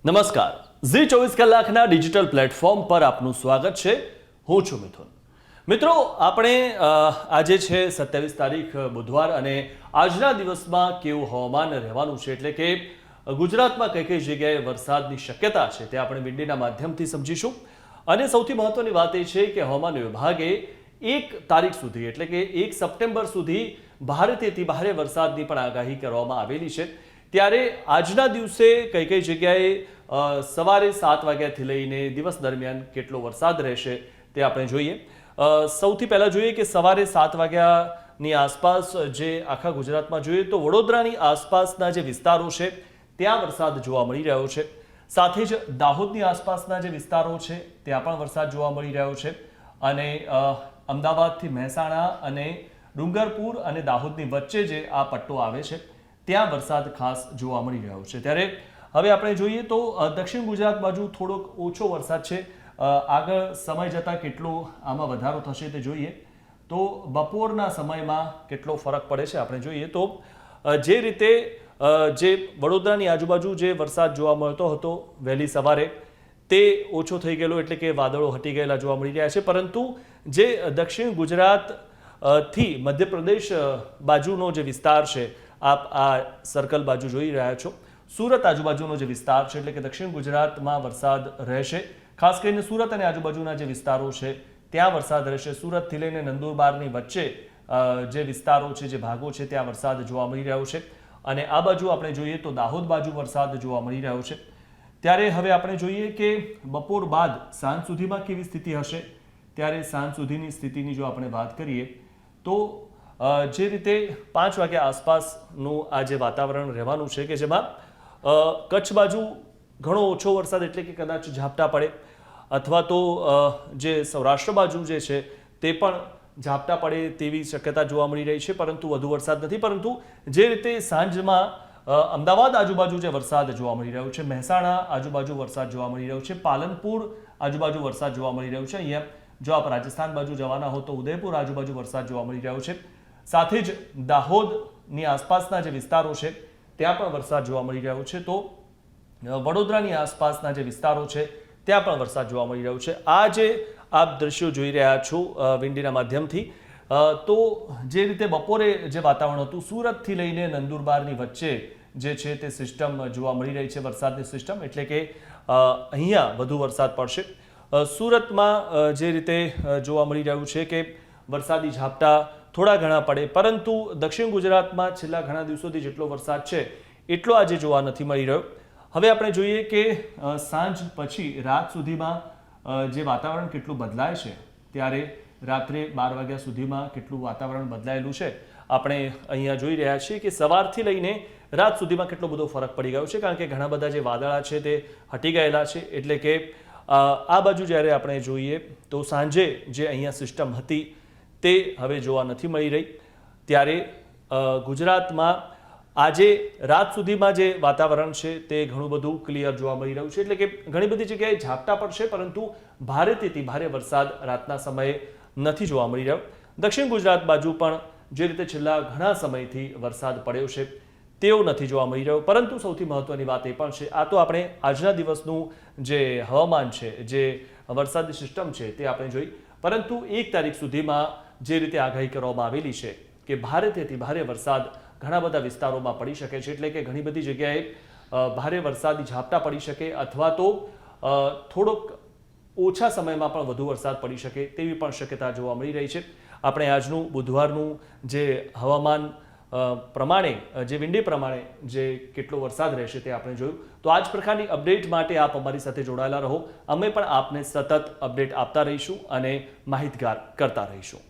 નમસ્કાર, ઝી 24 કલાકના digital platform પર આપનું સ્વાગત છે. હું છું મિથુન. મિત્રો, આપણે આજે છે 27 તારીખ બુધવાર અને આજના દિવસમાં કેવું હવામાન રહેવાનું છે, એટલે કે ગુજરાતમાં કઈ કઈ જગ્યાએ વરસાદની શક્યતા છે તે આપણે વિડીયોના માધ્યમથી સમજીશું. અને સૌથી મહત્વની વાત એ છે કે હવામાન વિભાગે 1 તારીખ સુધી એટલે કે 1 સપ્ટેમ્બર સુધી ભારેથી અતિ ભારે વરસાદની પણ આગાહી કરવામાં આવેલી છે. ત્યારે આજના દિવસે કઈ કઈ જગ્યાએ સવારે 7 વાગ્યાથી લઈને દિવસ દરમિયાન કેટલો વરસાદ રહેશે તે આપણે જોઈએ. સૌથી પહેલા જોઈએ કે સવારે 7 વાગ્યાની આસપાસ જે આખા ગુજરાતમાં જોઈએ તો વડોદરાની આસપાસના જે વિસ્તારો છે ત્યાં વરસાદ જોવા મળી રહ્યો છે. સાથે જ દાહોદની આસપાસના જે વિસ્તારો છે ત્યાં પણ વરસાદ જોવા મળી રહ્યો છે. અને અમદાવાદથી મહેસાણા અને ડુંગરપુર અને દાહોદની વચ્ચે જે આ પટ્ટો આવે છે ત્યાં વરસાદ ખાસ જોવા મળી રહ્યો છે. ત્યારે હવે આપણે જોઈએ તો દક્ષિણ ગુજરાત બાજુ થોડોક ઓછો વરસાદ છે. આગળ સમય જતાં કેટલો આમાં વધારો થશે તે જોઈએ તો બપોરના સમયમાં કેટલો ફરક પડે છે આપણે જોઈએ તો જે રીતે જે વડોદરાની આજુબાજુ જે વરસાદ જોવા મળતો હતો વહેલી સવારે તે ઓછો થઈ ગયેલો, એટલે કે વાદળો હટી ગયેલા જોવા મળી રહ્યા છે. પરંતુ જે દક્ષિણ ગુજરાત થી મધ્યપ્રદેશ બાજુનો જે વિસ્તાર છે, આપ આ સર્કલ બાજુ જોઈ રહ્યા છો, સુરત આજુબાજુનો જે વિસ્તાર છે એટલે કે દક્ષિણ ગુજરાતમાં વરસાદ રહેશે. ખાસ કરીને સુરત અને આજુબાજુના જે વિસ્તારો છે ત્યાં વરસાદ રહેશે. સુરતથી લઈને નંદુરબારની વચ્ચે જે વિસ્તારો છે, જે ભાગો છે ત્યાં વરસાદ જોવા મળી રહ્યો છે. અને આ બાજુ આપણે જોઈએ તો દાહોદ બાજુ વરસાદ જોવા મળી રહ્યો છે. ત્યારે હવે આપણે જોઈએ કે બપોર બાદ સાંજ સુધીમાં કેવી સ્થિતિ હશે. ત્યારે સાંજ સુધીની સ્થિતિની જો આપણે વાત કરીએ તો જે રીતે 5 વાગ્યા આસપાસનું આ જે વાતાવરણ રહેવાનું છે કે જેમાં કચ્છ બાજુ ઘણો ઓછો વરસાદ, એટલે કે કદાચ ઝાપટા પડે, અથવા તો જે સૌરાષ્ટ્ર બાજુ જે છે તે પણ ઝાપટા પડે તેવી શક્યતા જોવા મળી રહી છે. પરંતુ વધુ વરસાદ નથી. પરંતુ જે રીતે સાંજમાં અમદાવાદ આજુબાજુ જે વરસાદ જોવા મળી રહ્યો છે, મહેસાણા આજુબાજુ વરસાદ જોવા મળી રહ્યો છે, પાલનપુર આજુબાજુ વરસાદ જોવા મળી રહ્યો છે. અહીંયા જો આપ રાજસ્થાન બાજુ જવાના હો તો ઉદયપુર આજુબાજુ વરસાદ જોવા મળી રહ્યો છે. સાથે જ દાહોદની આસપાસના જે વિસ્તારો છે ત્યાં પણ વરસાદ જોવા મળી રહ્યો છે. તો વડોદરાની આસપાસના જે વિસ્તારો છે ત્યાં પણ વરસાદ જોવા મળી રહ્યો છે. આ જે આપ દ્રશ્યો જોઈ રહ્યા છો વિન્ડીના માધ્યમથી, તો જે રીતે બપોરે જે વાતાવરણ હતું સુરતથી લઈને નંદુરબારની વચ્ચે જે છે તે સિસ્ટમ જોવા મળી રહી છે, વરસાદની સિસ્ટમ, એટલે કે અહીંયા વધુ વરસાદ પડશે. સુરતમાં જે રીતે જોવા મળી રહ્યું છે કે વરસાદી ઝાપટા થોડા ઘણા પડે, પરંતુ દક્ષિણ ગુજરાતમાં છેલ્લા ઘણા દિવસોથી જેટલો વરસાદ છે એટલો આજે જોવા નથી મળી રહ્યો. હવે આપણે જોઈએ કે સાંજ પછી રાત સુધીમાં જે વાતાવરણ કેટલું બદલાય છે, ત્યારે રાત્રે 12 વાગ્યા સુધીમાં કેટલું વાતાવરણ બદલાયેલું છે આપણે અહીંયા જોઈ રહ્યા છીએ કે સવારથી લઈને રાત સુધીમાં કેટલો બધો ફરક પડી ગયો છે. કારણ કે ઘણા બધા જે વાદળા છે તે હટી ગયેલા છે. એટલે કે આ બાજુ જ્યારે આપણે જોઈએ તો સાંજે જે અહીંયા સિસ્ટમ હતી તે હવે જોવા નથી મળી રહી. ત્યારે ગુજરાતમાં આજે રાત સુધીમાં જે વાતાવરણ છે તે ઘણું બધું ક્લિયર જોવા મળી રહ્યું છે. એટલે કે ઘણી બધી જગ્યાએ ઝાપટા પડશે, પરંતુ ભારેથી ભારે વરસાદ રાતના સમયે નથી જોવા મળી રહ્યો. દક્ષિણ ગુજરાત બાજુ પણ જે રીતે છેલ્લા ઘણા સમયથી વરસાદ પડ્યો છે તેવો નથી જોવા મળી રહ્યો. પરંતુ સૌથી મહત્વની વાત એ પણ છે, આ તો આપણે આજના દિવસનું જે હવામાન છે, જે વરસાદની સિસ્ટમ છે તે આપણે જોઈ. પરંતુ 1 તારીખ સુધીમાં જે રીતે આગાહી કરવામાં આવેલી છે કે ભારેથી ભારે વરસાદ ઘણા બધા વિસ્તારોમાં પડી શકે છે. એટલે કે ઘણી બધી જગ્યાએ ભારે વરસાદી ઝાપટા પડી શકે, અથવા તો થોડોક ઓછા સમયમાં પણ વધુ વરસાદ પડી શકે તેવી પણ શક્યતા જોવા મળી રહી છે. આપણે આજનું બુધવારનું જે હવામાન પ્રમાણે, જે વિન્ડી પ્રમાણે જે કેટલો વરસાદ રહેશે તે આપણે જોયું. તો આ જ પ્રકારની અપડેટ માટે આપ અમારી સાથે જોડાયેલા રહો. અમે પણ આપને સતત અપડેટ આપતા રહીશું અને માહિતગાર કરતા રહીશું.